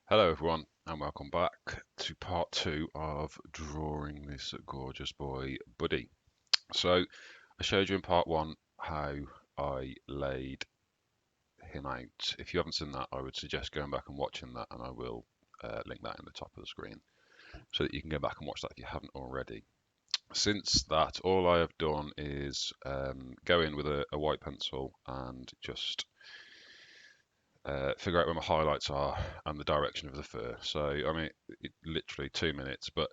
Hello everyone and welcome back to part two of drawing this gorgeous boy Buddy. So I showed you in part one how I laid him out. If you haven't seen that, I would suggest going back and watching that, and I will link that in the top of the screen so that you can go back and watch that if you haven't already. Since that, all I have done is go in with a white pencil and just figure out where my highlights are and the direction of the fur. So, I mean, literally 2 minutes, but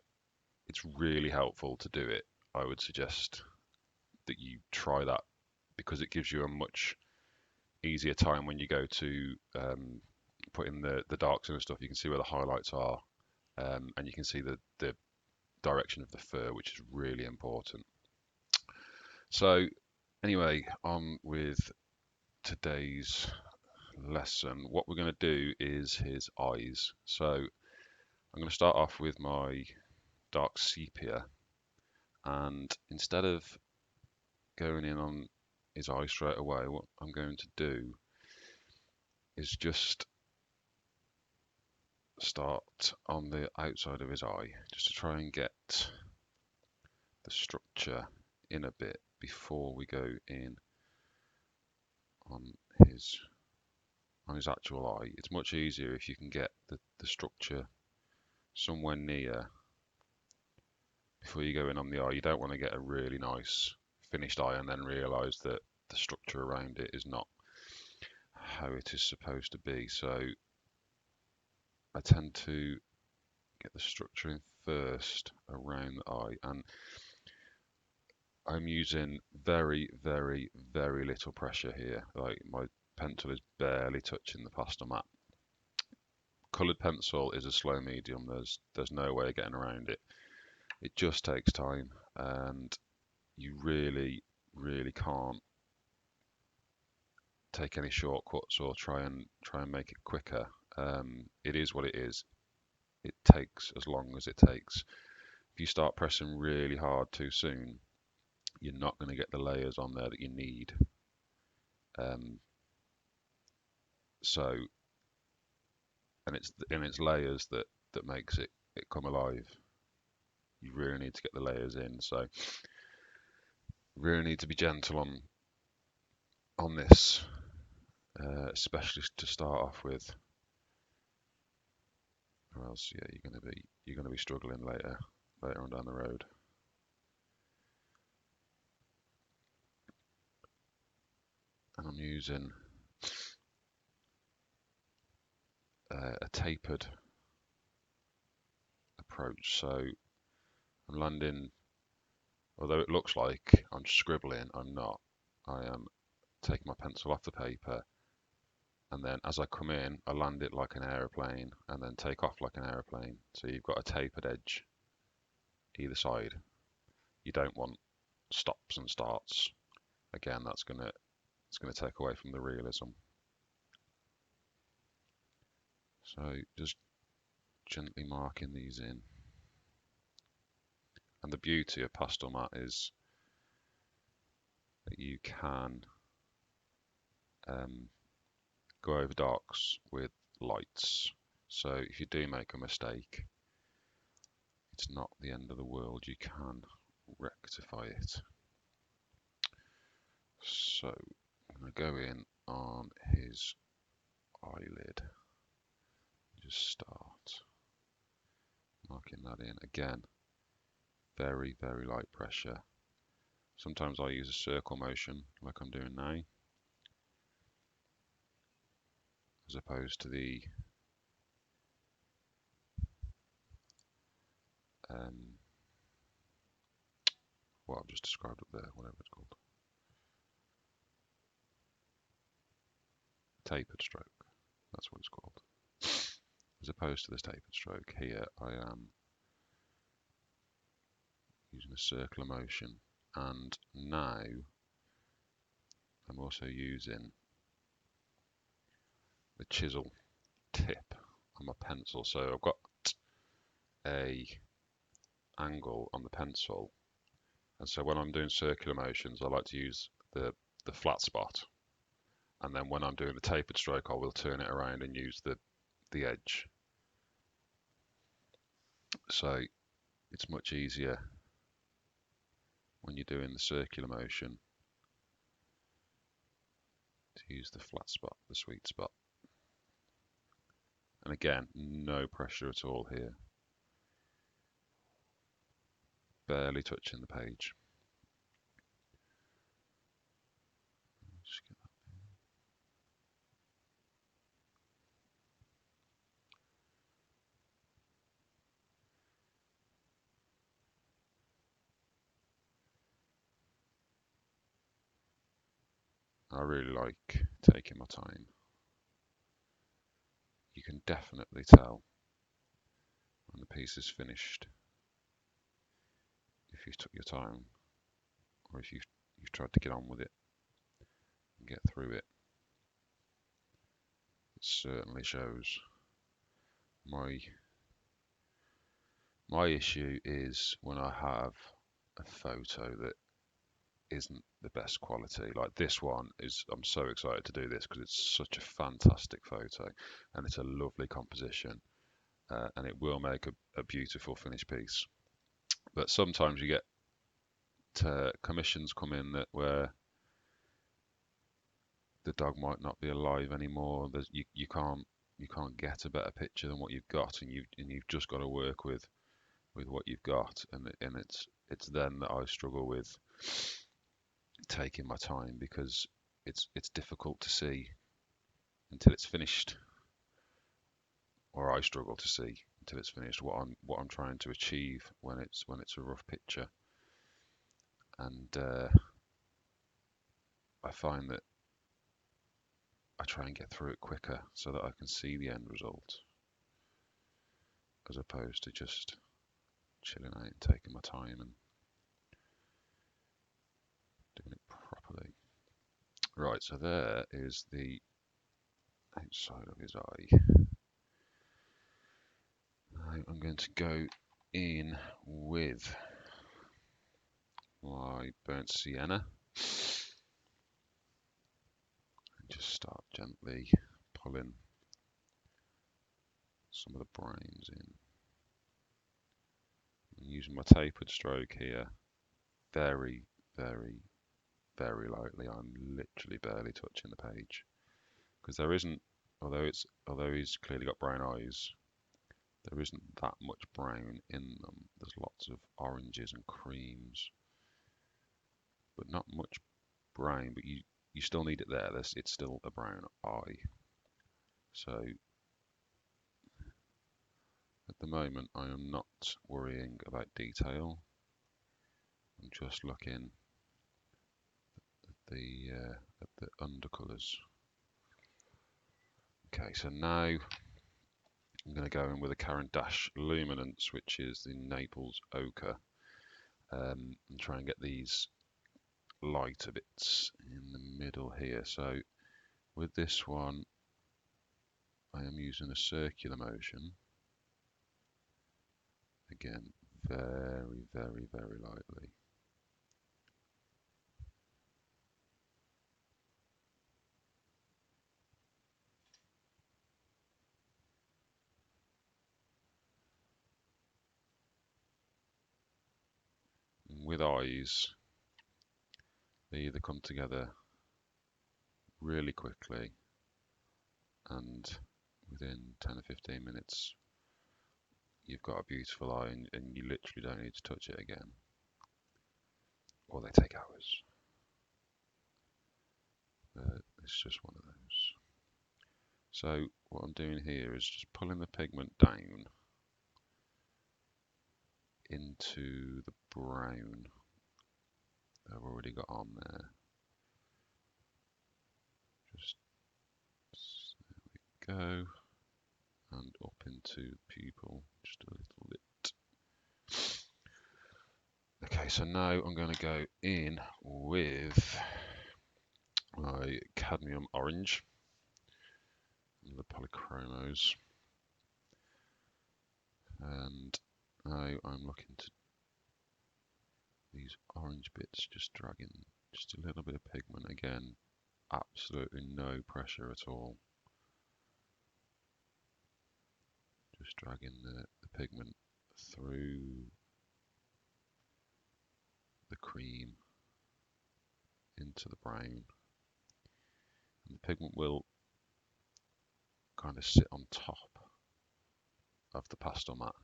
it's really helpful to do it. I would suggest that you try that because it gives you a much easier time when you go to put in the darks and stuff. You can see where the highlights are, and you can see the direction of the fur, which is really important. So, anyway, on with today's lesson. What we're going to do is his eyes. So, I'm going to start off with my dark sepia, and instead of going in on his eye straight away, what I'm going to do is just start on the outside of his eye, just to try and get the structure in a bit before we go in on his on his actual eye. It's much easier if you can get the structure somewhere near before you go in on the eye. You don't want to get a really nice finished eye and then realise that the structure around it is not how it is supposed to be. So I tend to get the structure in first around the eye, and I'm using very, very, very little pressure here. Like my pencil is barely touching the pastelmat. Coloured pencil is a slow medium. There's no way of getting around it. It just takes time, and you really, really can't take any shortcuts or try and make it quicker. It is what it is. It takes as long as it takes. If you start pressing really hard too soon, you're not going to get the layers on there that you need. Um, so, and it's layers that makes it come alive. You really need to get the layers in. So, really need to be gentle on this, especially to start off with, or else yeah, you're gonna be struggling later on down the road. And I'm using a tapered approach. So I'm landing, although it looks like I'm scribbling, I'm not. I am taking my pencil off the paper, and then as I come in, I land it like an aeroplane and then take off like an aeroplane. So you've got a tapered edge either side. You don't want stops and starts. Again, it's gonna take away from the realism. So just gently marking these in. And the beauty of pastelmat is that you can um, go over darks with lights. So if you do make a mistake, it's not the end of the world. You can rectify it. So I'm going to go in on his eyelid. Just start marking that in. Again, very, very light pressure. Sometimes I use a circle motion like I'm doing now, as opposed to the um, what I've just described up there, whatever it's called. Tapered stroke, that's what it's called. As opposed to this tapered stroke here, I am using a circular motion, and now I'm also using the chisel tip on my pencil. So I've got a angle on the pencil, and so when I'm doing circular motions, I like to use the flat spot, and then when I'm doing the tapered stroke, I will turn it around and use the edge. So it's much easier when you're doing the circular motion to use the flat spot, the sweet spot. And again, no pressure at all here. Barely touching the page. Just get that. I really like taking my time. You can definitely tell when the piece is finished if you've took your time, or if you've tried to get on with it and get through it. It certainly shows. My issue is when I have a photo that isn't the best quality. Like this one is, I'm so excited to do this because it's such a fantastic photo and it's a lovely composition, and it will make a beautiful finished piece. But sometimes you get commissions come in that where the dog might not be alive anymore. You can't get a better picture than what you've got, and you've just got to work with what you've got, and it's then that I struggle with taking my time, because it's difficult to see until it's finished, or I struggle to see until it's finished what I'm trying to achieve when it's a rough picture, and I find that I try and get through it quicker so that I can see the end result, as opposed to just chilling out and taking my time and doing it properly. Right, so there is the outside of his eye. Now I'm going to go in with my burnt sienna and just start gently pulling some of the browns in. I'm using my tapered stroke here, very, very, very lightly. I'm literally barely touching the page, because there isn't, although he's clearly got brown eyes, there isn't that much brown in them. There's lots of oranges and creams, but not much brown. But you still need it there. It's still a brown eye. So at the moment, I am not worrying about detail. I'm just looking at the undercolours. Okay, so now I'm going to go in with a Caran Dache luminance, which is the Naples ochre, and try and get these lighter bits in the middle here. So with this one, I am using a circular motion. Again, very, very, very lightly. With eyes, they either come together really quickly and within 10 or 15 minutes you've got a beautiful eye, and you literally don't need to touch it again, or they take hours. It's just one of those. So what I'm doing here is just pulling the pigment down into the brown that I've already got on there. Just there we go, and up into the pupil just a little bit. Okay, so now I'm going to go in with my cadmium orange, the polychromos, and now I'm looking to these orange bits, just dragging just a little bit of pigment. Again, absolutely no pressure at all, just dragging the pigment through the cream into the brown. And the pigment will kind of sit on top of the pastel mat,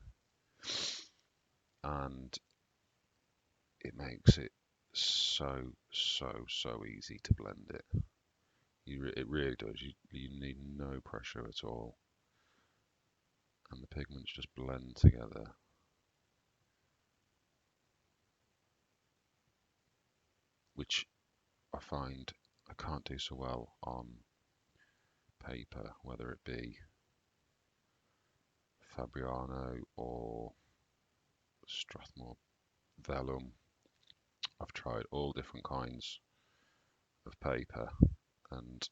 and it makes it so easy to blend it. It really does. You need no pressure at all, and the pigments just blend together. Which I find I can't do so well on paper, whether it be Fabriano or Strathmore Vellum. I've tried all different kinds of paper, and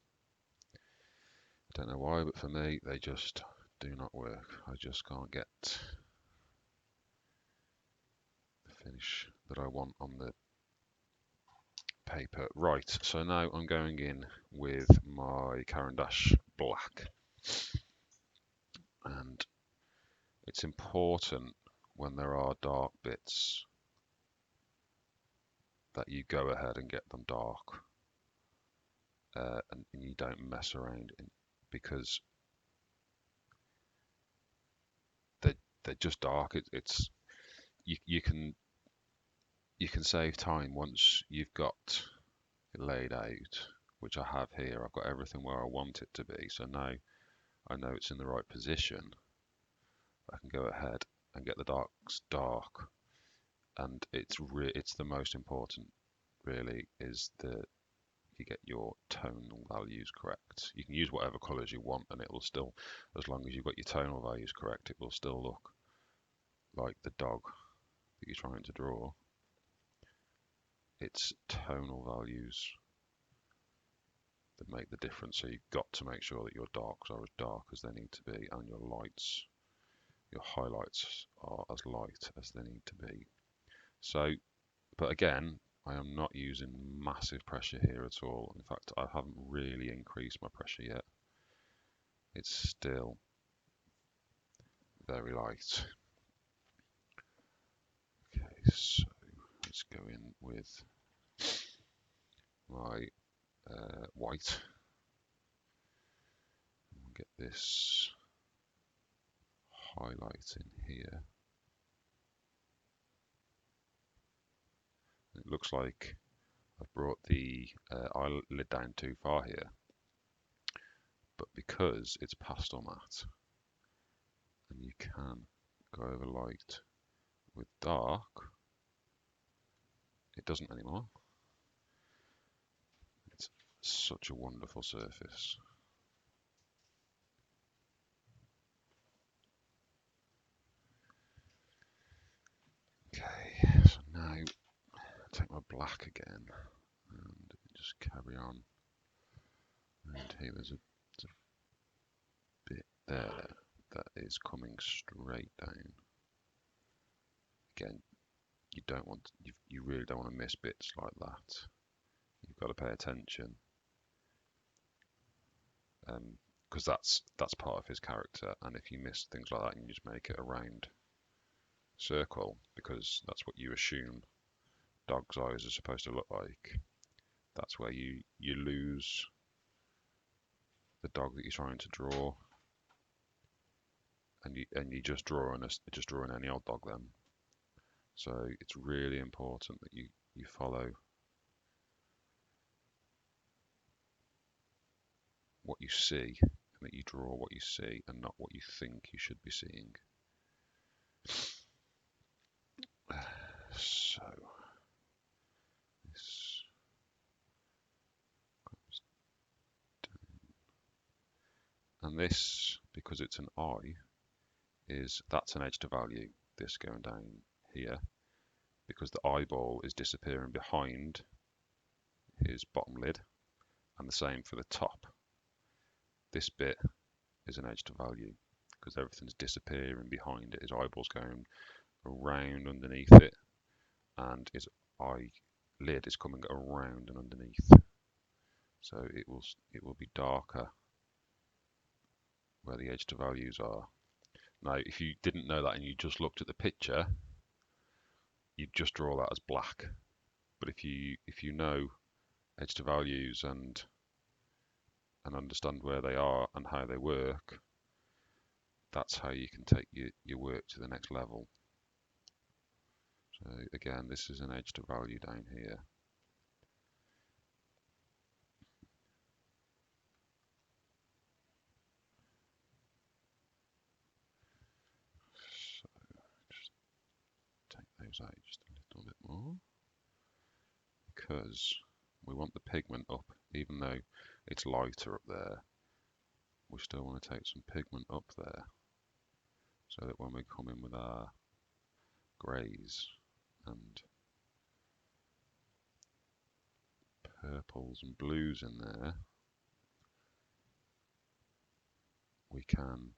I don't know why, but for me they just do not work. I just can't get the finish that I want on the paper. Right, so now I'm going in with my Caran Dache black, and it's important when there are dark bits that you go ahead and get them dark, and you don't mess around because they're just dark. It's you can save time once you've got it laid out, which I have here. I've got everything where I want it to be, so now I know it's in the right position. I can go ahead and get the darks dark, and it's the most important really, is that you get your tonal values correct. You can use whatever colors you want, and it will still, as long as you've got your tonal values correct, it will still look like the dog that you're trying to draw. It's tonal values that make the difference, so you've got to make sure that your darks are as dark as they need to be, and your lights, your highlights, are as light as they need to be. So, but again, I am not using massive pressure here at all. In fact, I haven't really increased my pressure yet. It's still very light. Okay, so let's go in with my white. We'll get this highlight in here. It looks like I've brought the eyelid down too far here, but because it's pastel matte and you can go over light with dark, it doesn't anymore. It's such a wonderful surface. Okay, so now take my black again and just carry on. And here there's a bit there that is coming straight down. Again, you really don't want to miss bits like that. You've got to pay attention, because that's part of his character. And if you miss things like that and you just make it a round circle, because that's what you assume dog's eyes are supposed to look like, that's where you lose the dog that you're trying to draw, and you just drawing any old dog then. So it's really important that you follow what you see, and that you draw what you see and not what you think you should be seeing. So this comes down, and this, because it's an eye, that's an edge to value. This going down here, because the eyeball is disappearing behind his bottom lid, and the same for the top. This bit is an edge to value because everything's disappearing behind it. His eyeball's going around underneath it, and his eyelid is coming around and underneath. So it will be darker where the edge to values are. Now, if you didn't know that and you just looked at the picture, you'd just draw that as black. But if you know edge to values and understand where they are and how they work, that's how you can take your work to the next level. So again, this is an edge to value down here. So just take those out just a little bit more, because we want the pigment up, even though it's lighter up there. We still want to take some pigment up there, so that when we come in with our greys and purples and blues in there, we can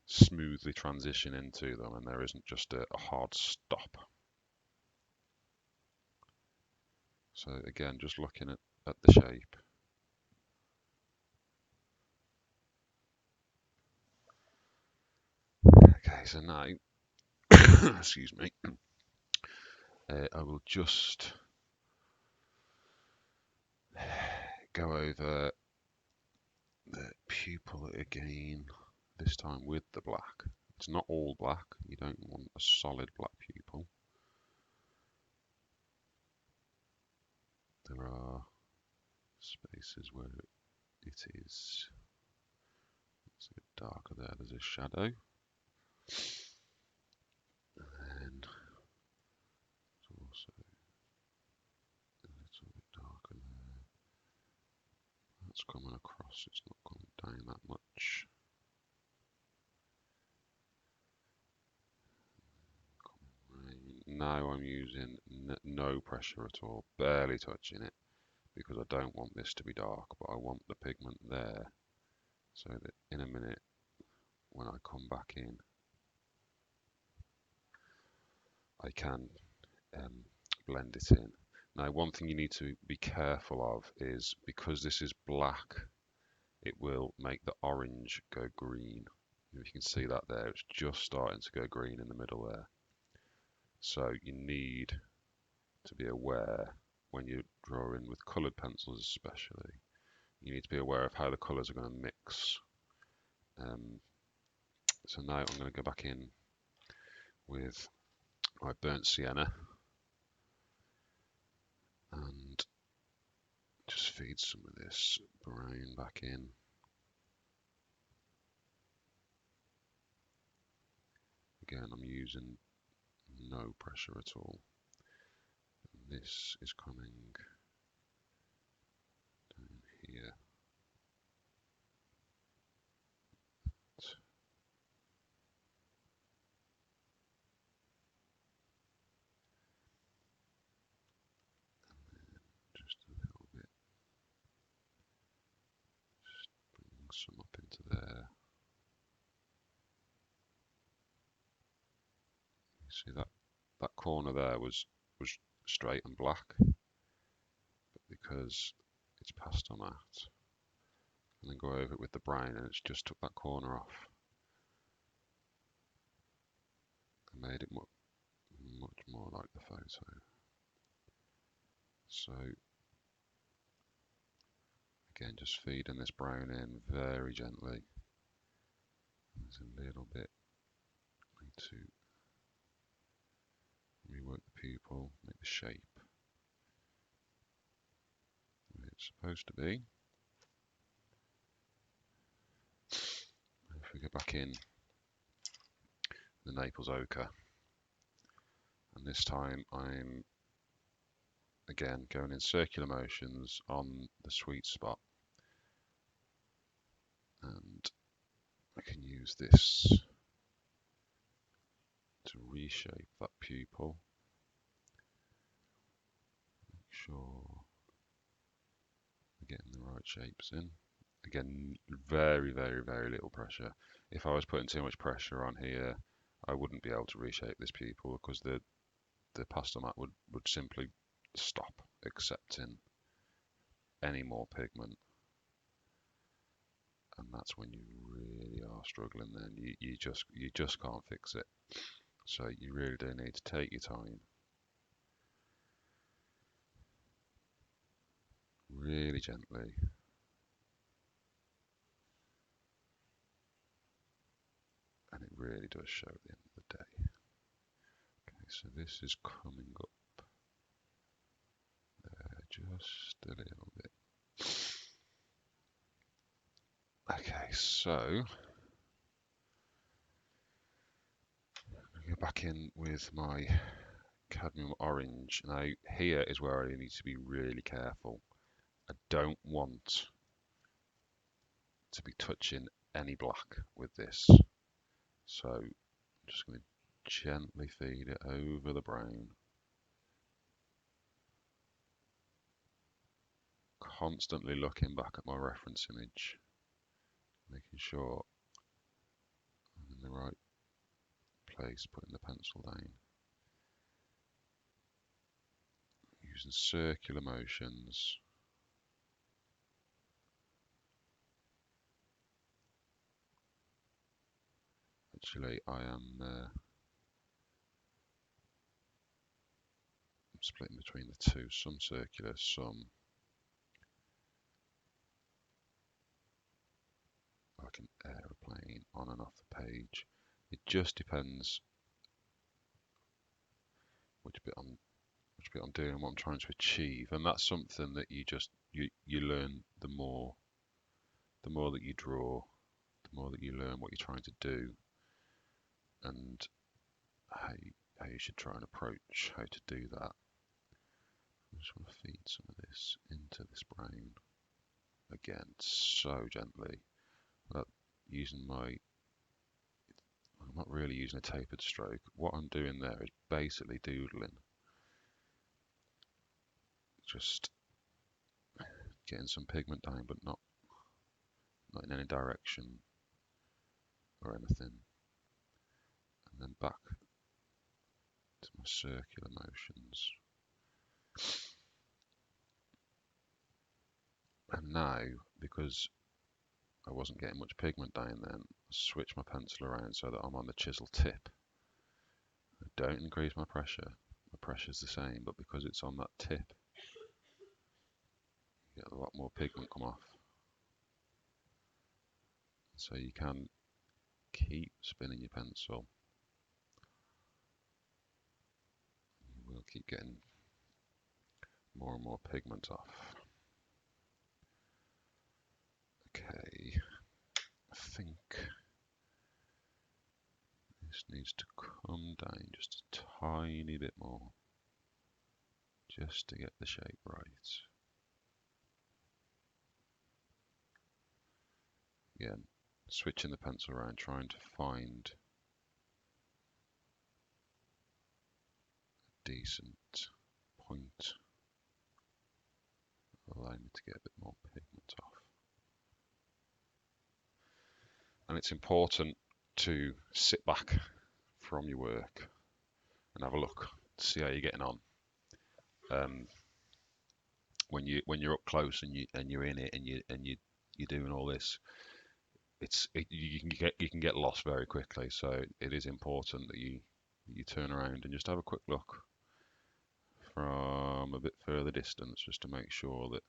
smoothly transition into them and there isn't just a hard stop. So again, just looking at the shape. Okay, so now, excuse me, I will just go over the pupil again, this time with the black. It's not all black, you don't want a solid black pupil. There are spaces where it is, it's a bit darker there, there's a shadow. And it's also a little bit darker there. That's coming across, it's not coming down that much. Now I'm using no pressure at all, barely touching it, because I don't want this to be dark, but I want the pigment there, so that in a minute when I come back in, I can blend it in. Now, one thing you need to be careful of is, because this is black, it will make the orange go green. If you can see that there, it's just starting to go green in the middle there. So you need to be aware when you're drawing with coloured pencils especially, you need to be aware of how the colours are going to mix. So now I'm going to go back in with my burnt sienna and just feed some of this brown back in. Again, I'm using no pressure at all. And this is coming down here. Just a little bit. Just bring some up into there. You see that corner there was straight and black, but because it's pastelmat, and then go over it with the brown, and it's just took that corner off and made it much more like the photo. So again, just feeding this brown in very gently. There's a little bit, need to rework the pupil, make the shape where it's supposed to be. If we go back in the Naples ochre, and this time I'm again going in circular motions on the sweet spot, and I can use this to reshape that pupil. Make sure I'm getting the right shapes in. Again, very, very, very little pressure. If I was putting too much pressure on here, I wouldn't be able to reshape this pupil, because the pastelmat would simply stop accepting any more pigment. and that's when you really are struggling. Then you just can't fix it. So you really do need to take your time, really gently. And it really does show at the end of the day. Okay, so this is coming up there just a little bit. Okay, so I'm going to go back in with my cadmium orange. Now here is where I need to be really careful. I don't want to be touching any black with this. So I'm just going to gently feed it over the brown. Constantly looking back at my reference image, making sure I'm in the right place, putting the pencil down. Using circular motions. Actually, I am splitting between the two, some circular, some like an aeroplane on and off the page. It just depends which bit I'm doing and what I'm trying to achieve, and that's something that you learn the more that you draw, the more that you learn what you're trying to do, and how you should try and approach how to do that. I just want to feed some of this into this brown again, so gently, without using I'm not really using a tapered stroke. What I'm doing there is basically doodling, just getting some pigment down, but not in any direction or anything. And then back to my circular motions. And now, because I wasn't getting much pigment down then, I switch my pencil around so that I'm on the chisel tip. I don't increase my pressure. My pressure's the same, but because it's on that tip, you get a lot more pigment come off. So you can keep spinning your pencil. You will keep getting more and more pigment off. Okay, I think this needs to come down just a tiny bit more, just to get the shape right. Again, switching the pencil around, trying to find a decent point, allowing me to get a bit more pigment off. And it's important to sit back from your work and have a look, see how you're getting on. When you're up close and you're in it and you're doing all this, you can get lost very quickly. So it is important that you turn around and just have a quick look from a bit further distance, just to make sure that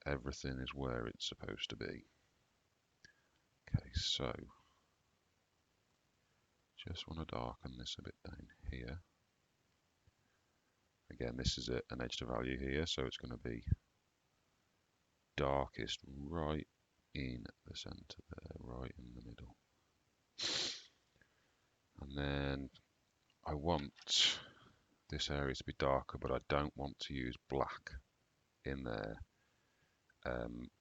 everything is where it's supposed to be. Okay, so just want to darken this a bit down here. Again, this is an edge to value here, so it's going to be darkest right in the center there, right in the middle. And then I want this area to be darker, but I don't want to use black in there.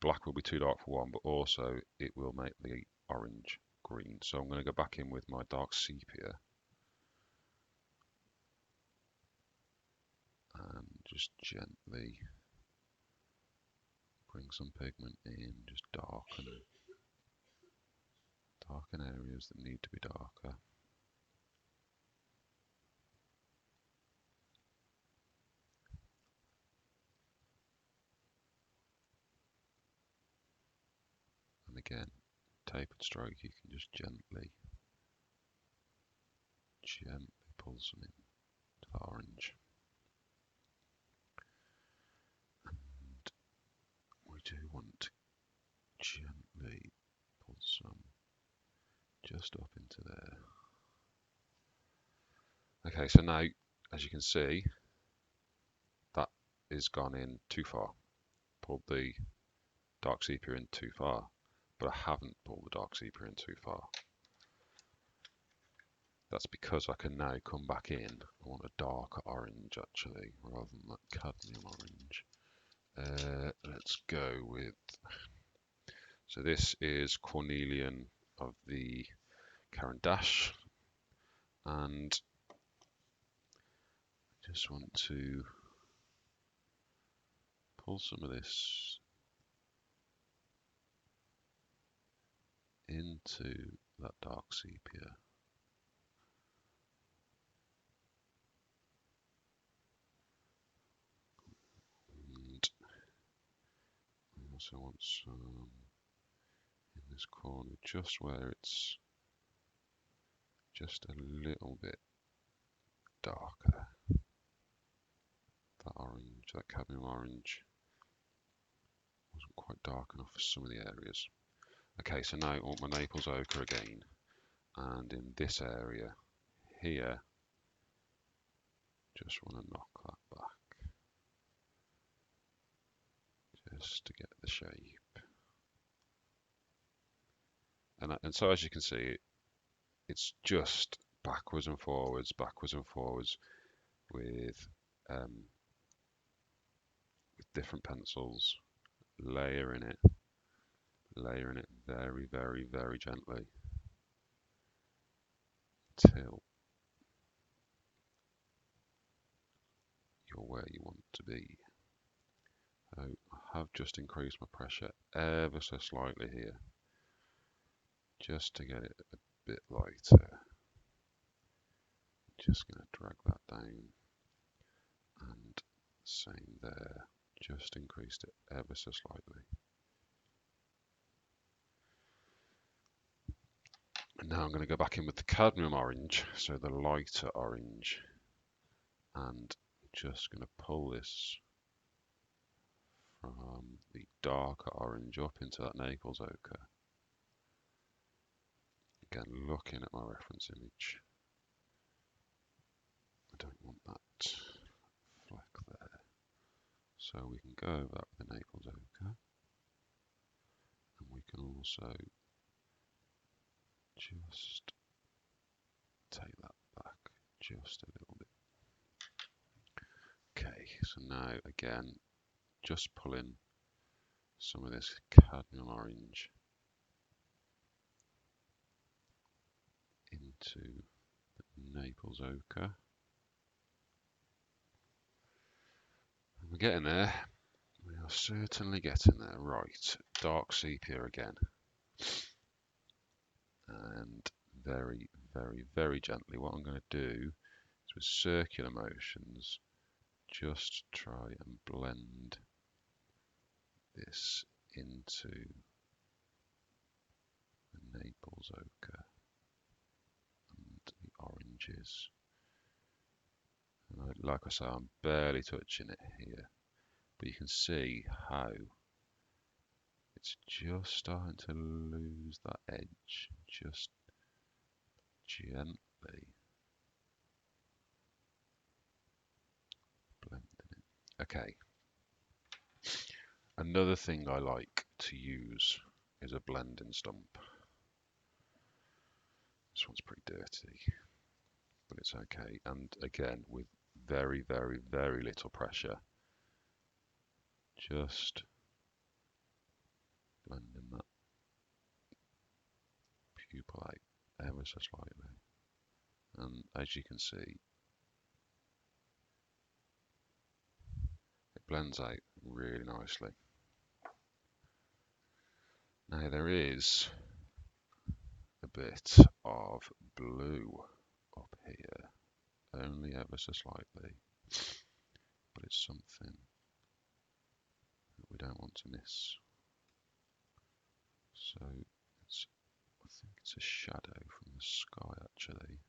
Black will be too dark for one, but also it will make the orange green. So I'm going to go back in with my dark sepia and just gently bring some pigment in, just darken areas that need to be darker. again, tapered stroke, you can just gently pull some into the orange. And we do want to gently pull some just up into there. Okay, so now, as you can see, that is gone in too far. Pulled the dark sepia in too far, but I haven't pulled the dark sepia in too far. That's because I can now come back in. I want a darker orange actually, rather than that cadmium orange. Let's go with, so this is Cornealien of the Caran Dache, and I just want to pull some of this into that dark sepia. And I also want some in this corner, just where it's just a little bit darker. That orange, that cadmium orange, wasn't quite dark enough for some of the areas. Okay, so now I want my Naples ochre again, and in this area here, just want to knock that back, just to get the shape. And so as you can see, it's just backwards and forwards with different pencils, layering it very, very, very gently till you're where you want to be. So I have just increased my pressure ever so slightly here, just to get it a bit lighter. Just going to drag that down, and same there, just increased it ever so slightly. And now I'm going to go back in with the cadmium orange, so the lighter orange, and just going to pull this from the darker orange up into that Naples ochre. Again, looking at my reference image, I don't want that fleck there. So we can go over that with the Naples ochre, and we can also just take that back just a little bit. Okay, so now again, just pulling some of this cadmium orange into the Naples ochre. And we're getting there. We are certainly getting there. Right, dark sepia again. And very, very, very gently, what I'm going to do is with circular motions, just try and blend this into the Naples ochre and the oranges. And like I say, I'm barely touching it here, but you can see how it's just starting to lose that edge, just gently blending it. Okay. Another thing I like to use is a blending stump. This one's pretty dirty, but it's okay. And again, with very, very, very little pressure, just blending that pupil out ever so slightly. And as you can see, it blends out really nicely. Now there is a bit of blue up here, only ever so slightly, but it's something that we don't want to miss. So it's, I think it's a shadow from the sky actually.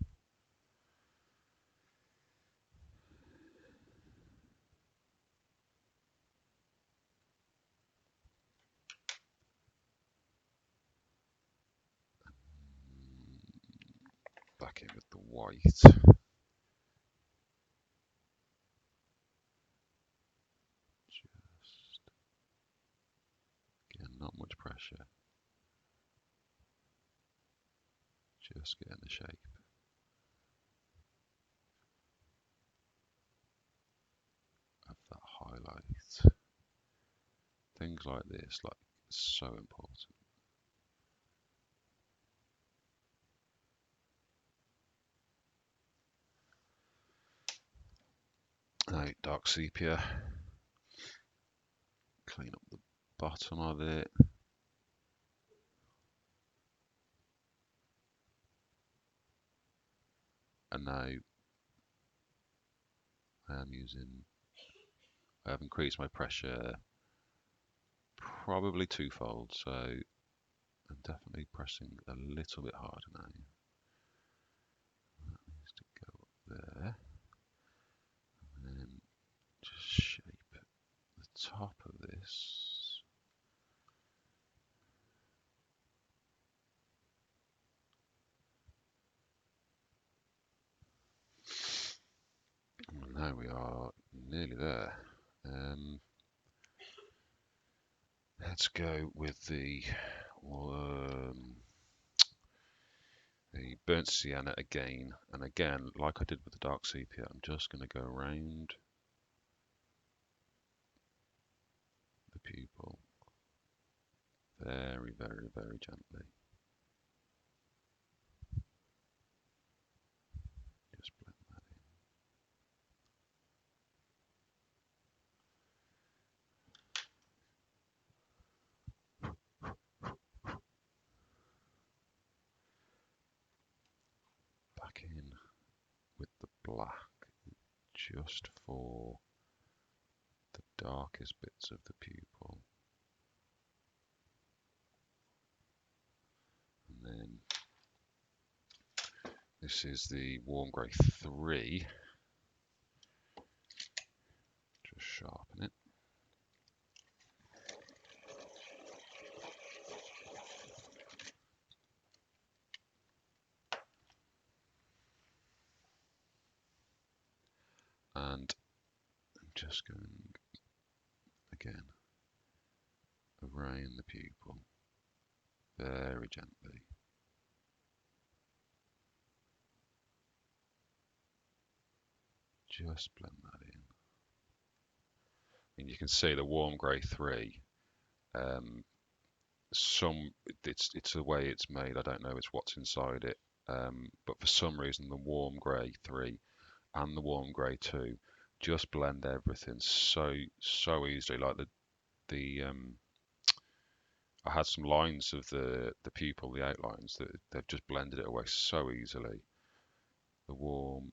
Back in with the white. Just, again, not much pressure. Just getting the shape of that highlight. Things like this, like, so important. Now, dark sepia. Clean up the bottom of it. And now I have increased my pressure probably twofold, so I'm definitely pressing a little bit harder now. That needs to go up there. And then just shape the top of this. And now we are nearly there. Let's go with the burnt sienna again, and again, like I did with the dark sepia, I'm just going to go around the pupil very, very, very gently. Just blend that in. Back in with the black, just for the darkest bits of the pupil. And then this is the warm grey 3. Just sharpen it. And I'm just going again around the pupil very gently. Just blend that in. And you can see the warm grey 3. It's the way it's made. I don't know. It's what's inside it. But for some reason, the warm grey 3 and the warm grey 2 just blend everything so easily. Like the I had some lines of the pupil, the outlines that they've just blended it away so easily. The warm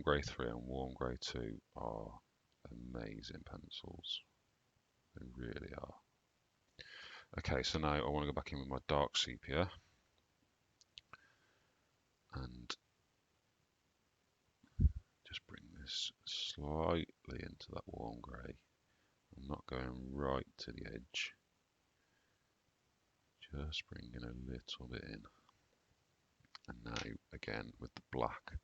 grey 3 and warm grey 2 are amazing pencils. They really are. Okay, so now I want to go back in with my dark sepia and just bring this slightly into that warm grey. I'm not going right to the edge, just bringing a little bit in. And now again with the black,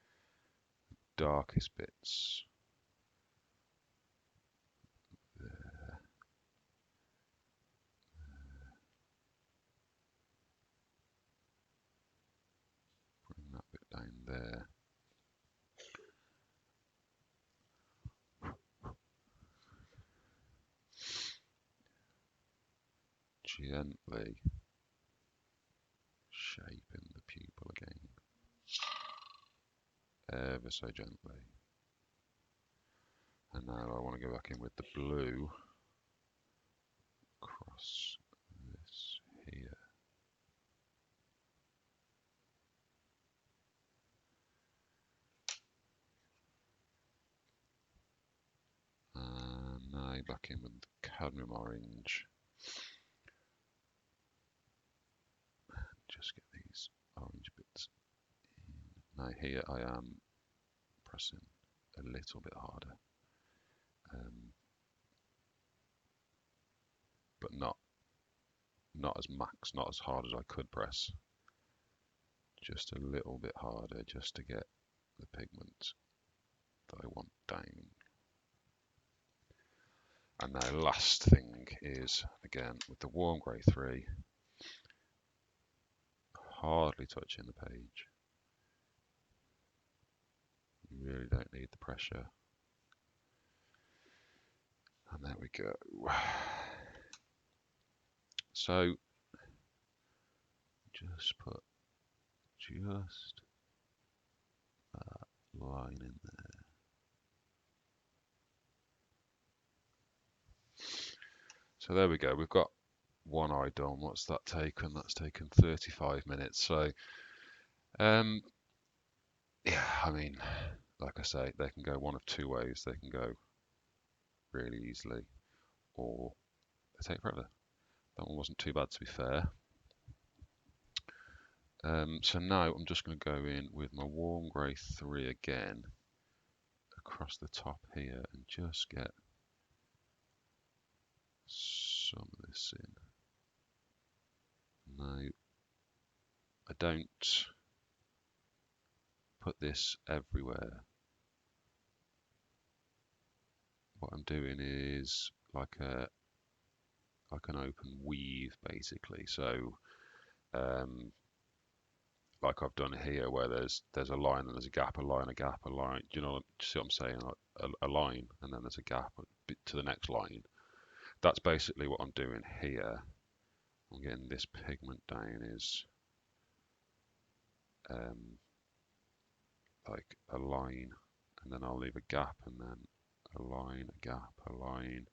darkest bits there. Bring that bit down there. Gently shaping the pupil again, ever so gently. And now I want to go back in with the blue across this here. And now back in with the cadmium orange. here I am pressing a little bit harder, but not as max, not as hard as I could press. Just a little bit harder, just to get the pigment that I want down. And now last thing is, again, with the warm grey 3, hardly touching the page. You really don't need the pressure. And there we go. So just put just that line in there. So there we go. We've got one eye done. What's that taken? That's taken 35 minutes. So, yeah, I mean, like I say, they can go one of two ways. They can go really easily, or they take forever. That one wasn't too bad, to be fair. So now I'm just going to go in with my warm grey 3 again across the top here and just get some of this in. Now, I don't put this everywhere. What I'm doing is like an open weave, basically. So, like I've done here, where there's a line and there's a gap, a line, a gap, a line. Do you know? Do you see what I'm saying? Like a line, and then there's a gap to the next line. That's basically what I'm doing here. I'm getting this pigment down is like a line, and then I'll leave a gap, and then a line, a gap, a line.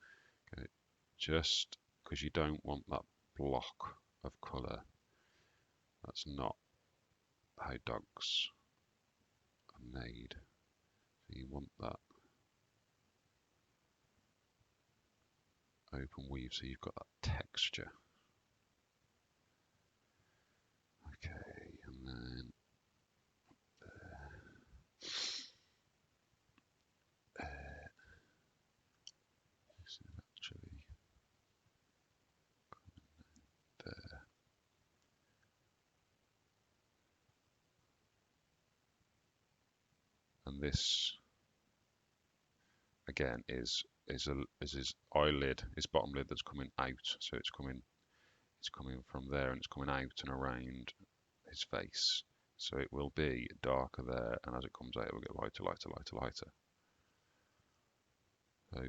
Okay. Just because you don't want that block of colour. That's not how dogs are made. So you want that open weave, so you've got that texture. Okay, and then this is actually there. And this again is his eyelid, his bottom lid that's coming out. So it's coming from there and it's coming out and around his face. So it will be darker there, and as it comes out, it will get lighter, lighter, lighter, lighter. So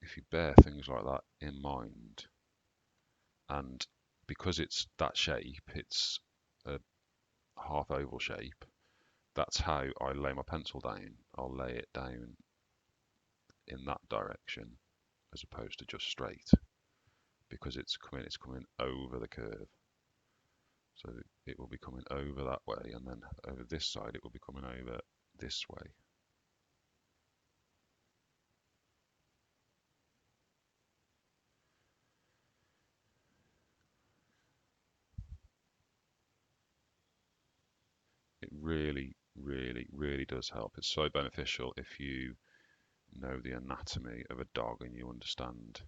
if you bear things like that in mind, and because it's that shape, it's a half oval shape, that's how I lay my pencil down. I'll lay it down in that direction as opposed to just straight, because it's coming over the curve. So it will be coming over that way, and then over this side it will be coming over this way. It really, really, really does help. It's so beneficial if you know the anatomy of a dog and you understand,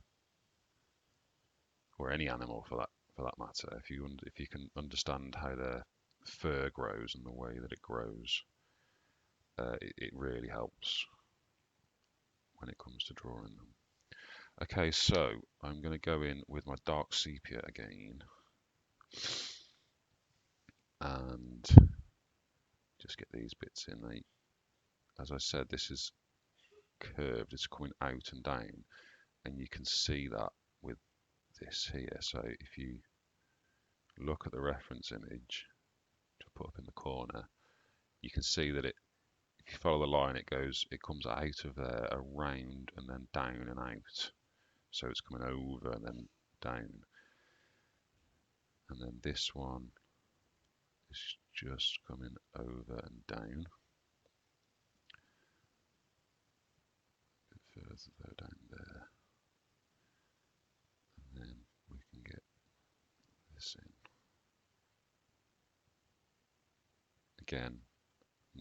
or any animal for that matter, if you can understand how their fur grows and the way that it grows, it really helps when it comes to drawing them. Okay, so I'm going to go in with my dark sepia again and just get these bits in. As I said, this is curved, it's coming out and down, and you can see that with this here. So if you look at the reference image to put up in the corner, you can see that if you follow the line, it comes out of there, around, and then down and out. So it's coming over and then down. And then this one is just coming over and down. A bit further down there. And then we can get this in. Again,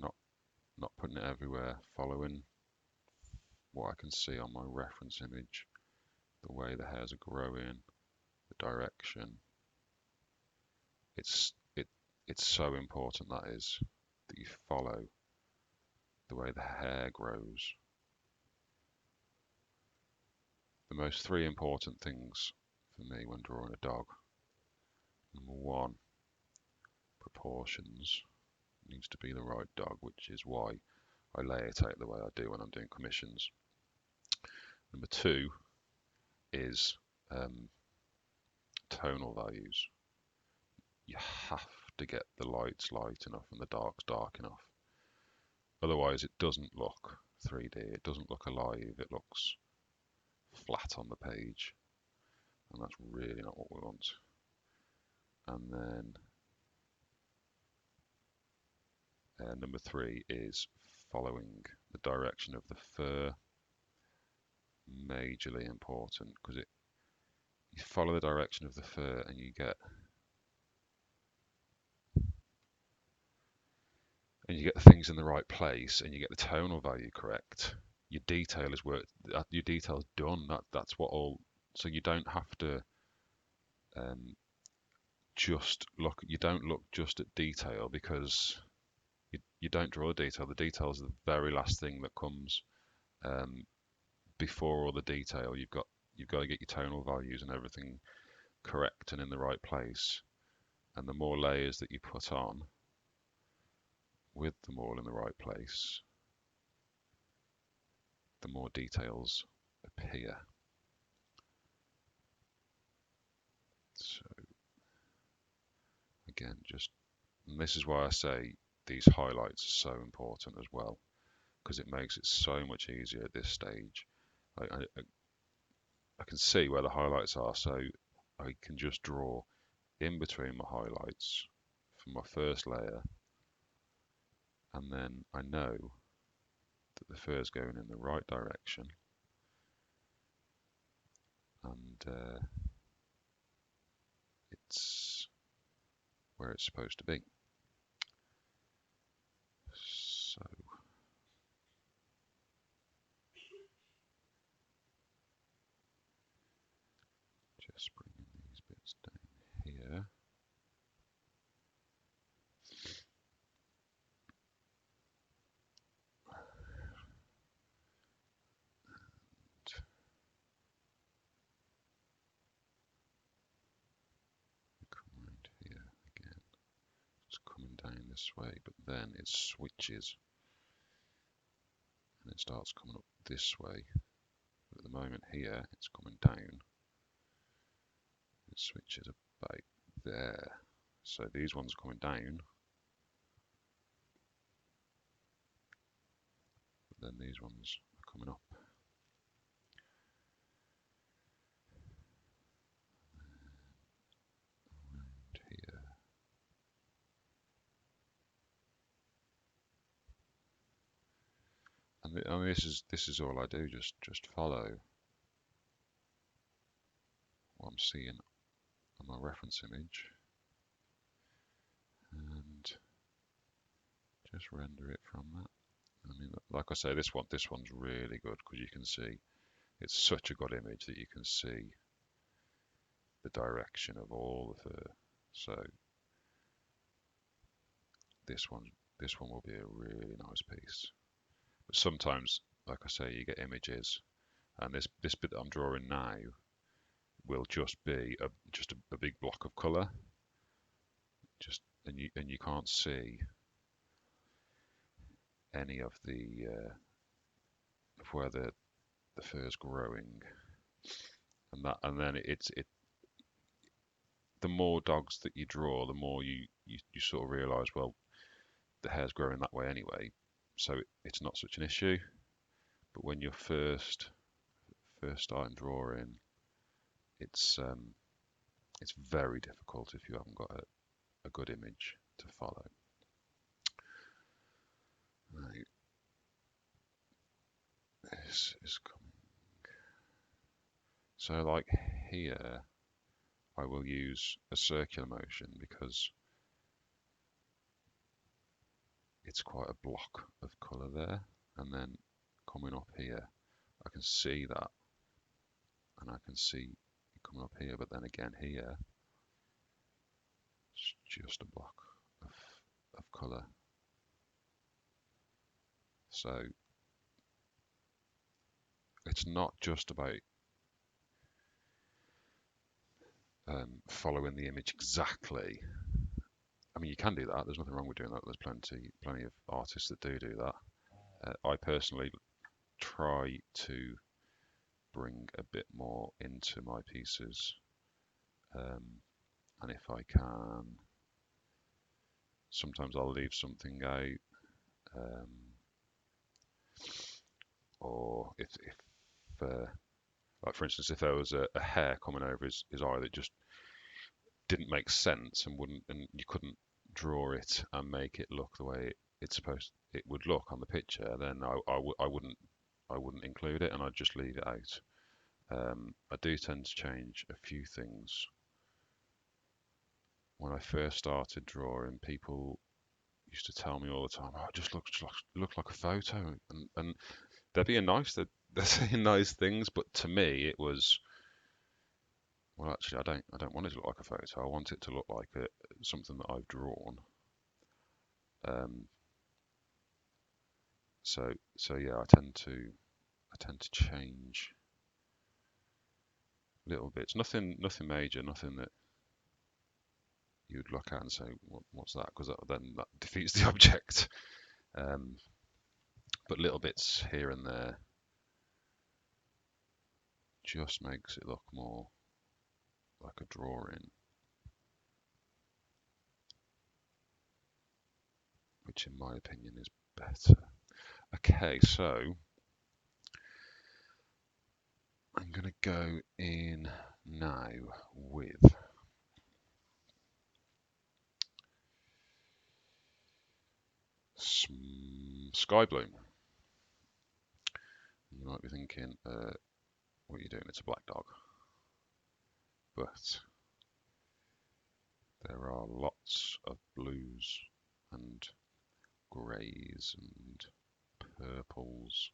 not not putting it everywhere, following what I can see on my reference image, the way the hairs are growing, the direction. It's so important, that is, that you follow the way the hair grows. The most three important things for me when drawing a dog. Number one, proportions. It needs to be the right dog, which is why I lay it out the way I do when I'm doing commissions. Number two is tonal values. You have to get the lights light enough and the darks dark enough. Otherwise it doesn't look 3D, it doesn't look alive, it looks flat on the page, and that's really not what we want. And then number three is following the direction of the fur. Majorly important, because you follow the direction of the fur and you get things in the right place and you get the tonal value correct. Your detail is worked. Your detail's done. That's what all. So you don't have to just look. You don't look just at detail, because you don't draw the detail. The detail is the very last thing that comes before all the detail. You've got to get your tonal values and everything correct and in the right place. And the more layers that you put on, with them all in the right place, the more details appear. So again, and this is why I say these highlights are so important as well, because it makes it so much easier at this stage. I can see where the highlights are, so I can just draw in between my highlights for my first layer, and then I know that the fur is going in the right direction, and it's where it's supposed to be. So just bringing these bits down here. Come around here again. It's coming down this way, but then it switches and it starts coming up this way. But at the moment here, it's coming down. It switches about there. So these ones are coming down, but then these ones are coming up. Around here. And I mean, this is all I do. Just follow what I'm seeing on my reference image, and just render it from that. I mean, like I say, this one's really good, because you can see it's such a good image that you can see the direction of all the fur. So this one will be a really nice piece. But sometimes, like I say, you get images, and this bit that I'm drawing now will just be a big block of colour, and you can't see any of the of where the fur's growing, and then the more dogs that you draw, the more you sort of realise, well, the hair's growing that way anyway, so it's not such an issue. But when you're first starting drawing, it's very difficult if you haven't got a good image to follow. Right. This is coming. So like here, I will use a circular motion, because it's quite a block of colour there, and then coming up here, I can see that, and I can see it coming up here, but then again here, it's just a block of colour. So it's not just about following the image exactly. I mean, you can do that. There's nothing wrong with doing that. There's plenty of artists that do that. I personally try to bring a bit more into my pieces, and if I can, sometimes I'll leave something out, or if like for instance, if there was a hair coming over his eye that just didn't make sense and you couldn't draw it and make it look the way it would look on the picture, then I wouldn't include it, and I'd just leave it out. I do tend to change a few things. When I first started drawing, people used to tell me all the time, "Oh, it just looks like a photo," and they're being nice. They're saying nice things, but to me, it was, well, actually, I don't want it to look like a photo. I want it to look like something that I've drawn. So yeah, I tend to change little bits. Nothing major. Nothing that you'd look at and say, what's that? Because then that defeats the object. But little bits here and there just makes it look more like a drawing, which in my opinion is better. Okay, so I'm going to go in now with sky blue. You might be thinking, what are you doing? It's a black dog. But there are lots of blues and greys and purples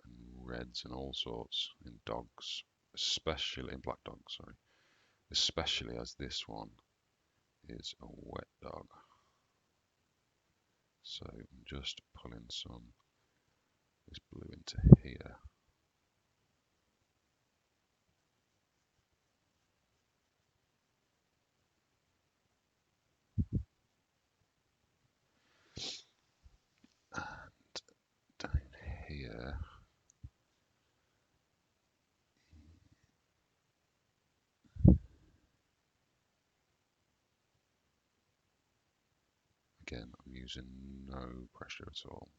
and reds and all sorts in dogs, especially in black dogs, sorry, especially as this one is a wet dog. So I'm just pulling some of this blue into here. And down here, again, I'm using no pressure at all.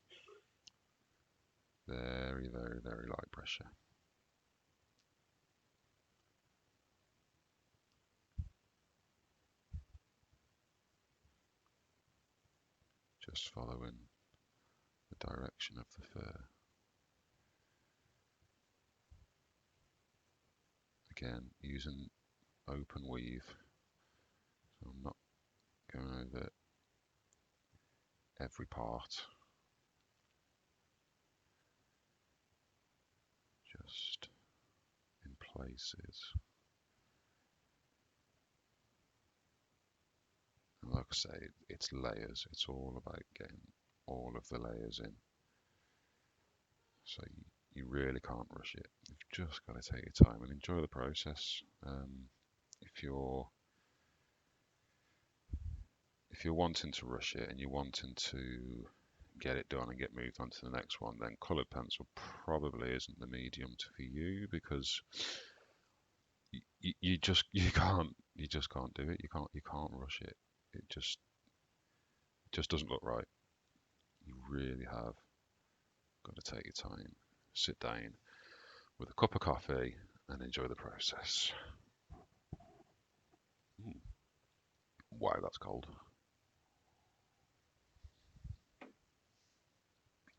Very, very, very light pressure. Just following the direction of the fur. Again, using open weave, so I'm not going over every part, just in places. And like I say, it's layers. It's all about getting all of the layers in. So you really can't rush it. You've just got to take your time and enjoy the process. If you're wanting to rush it and you're wanting to get it done and get moved on to the next one, then coloured pencil probably isn't the medium for you, because you just can't do it. You can't rush it. It just doesn't look right. You really have got to take your time, sit down with a cup of coffee and enjoy the process. Wow, that's cold.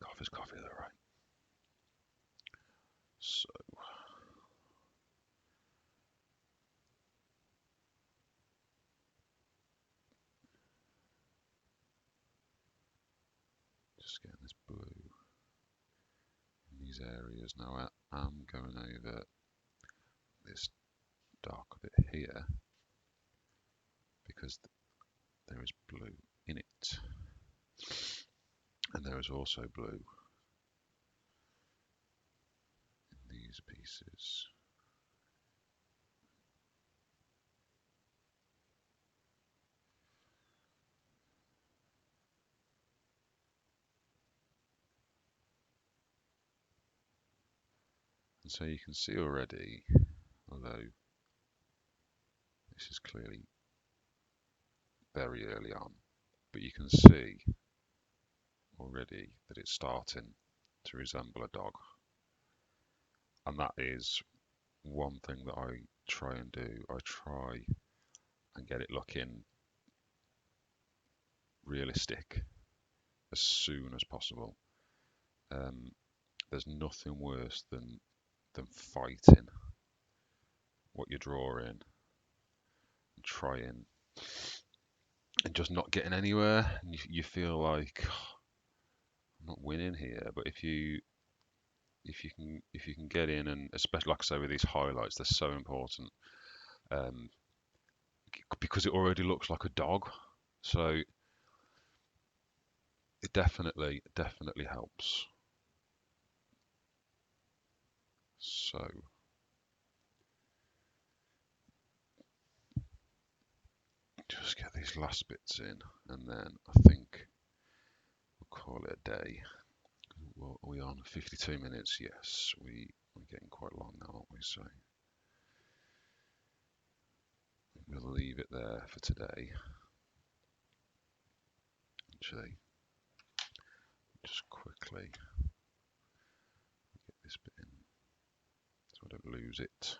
Coffee's coffee though, right? So Just getting this blue in these areas. Now I am going over this dark bit here because there is blue in it, and there is also blue in these pieces. And so you can see already, although this is clearly very early on, but you can see already that it's starting to resemble a dog. And that is one thing that I try and do. I try and get it looking realistic as soon as possible. There's nothing worse than fighting what you're drawing and trying and just not getting anywhere. And you feel like, oh, I'm not winning here. But if you can get in, and especially like I say with these highlights, they're so important, because it already looks like a dog. So it definitely helps. So just get these last bits in, and then I think we'll call it a day. What are we on? 52 minutes. Yes, we're getting quite long now, aren't we? So we'll leave it there for today. Actually, just quickly get this bit in so I don't lose it.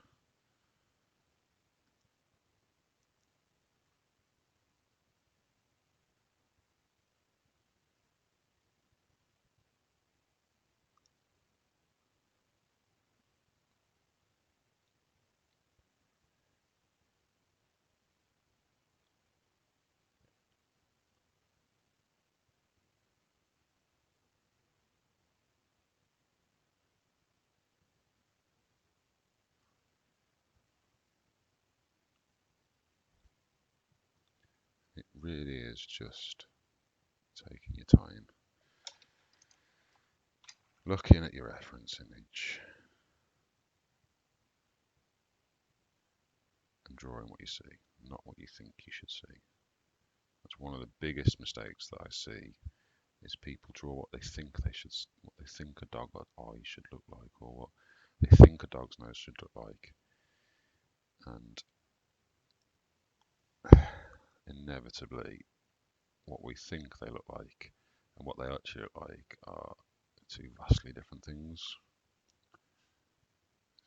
It really is just taking your time, looking at your reference image and drawing what you see, not what you think you should see. That's one of the biggest mistakes that I see, is people draw what they think what they think a dog eye should look like, or what they think a dog's nose should look like, and inevitably what we think they look like and what they actually look like are two vastly different things.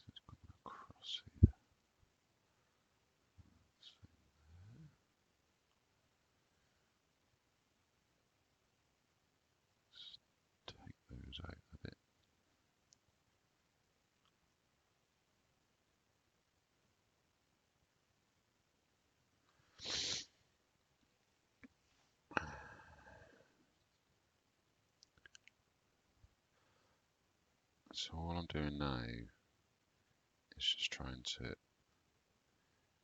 It's coming across here. Take those out a bit. So all I'm doing now is just trying to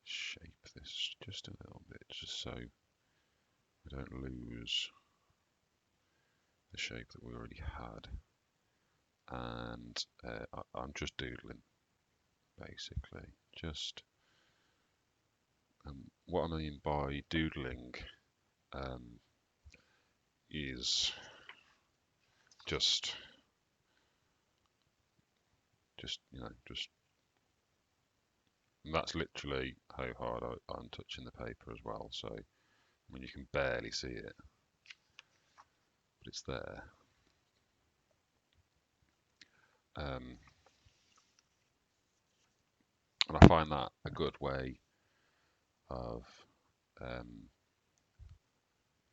shape this just a little bit, just so I don't lose the shape that we already had. And I'm just doodling, basically. Just what I mean by doodling is just and that's literally how hard I'm touching the paper as well. So I mean, you can barely see it, but it's there. And I find that a good way of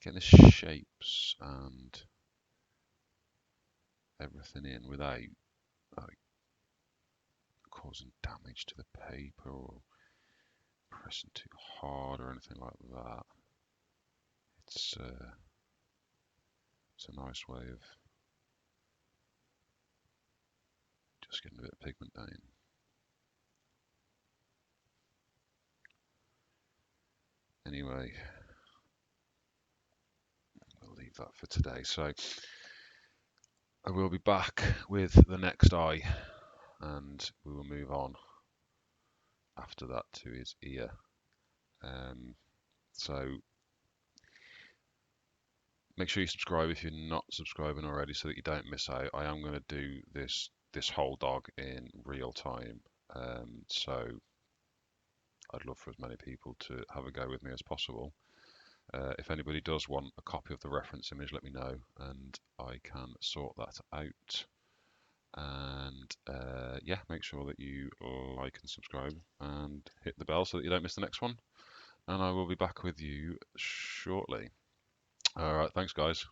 getting the shapes and everything in without like causing damage to the paper or pressing too hard or anything like that. It's It's a nice way of just getting a bit of pigment down. Anyway, we'll leave that for today. So I will be back with the next eye, and we will move on after that to his ear. So make sure you subscribe if you're not subscribing already, so that you don't miss out. I am going to do this whole dog in real time, so I'd love for as many people to have a go with me as possible. If anybody does want a copy of the reference image, let me know, and I can sort that out. And yeah, make sure that you like and subscribe and hit the bell so that you don't miss the next one. And I will be back with you shortly. All right, thanks guys.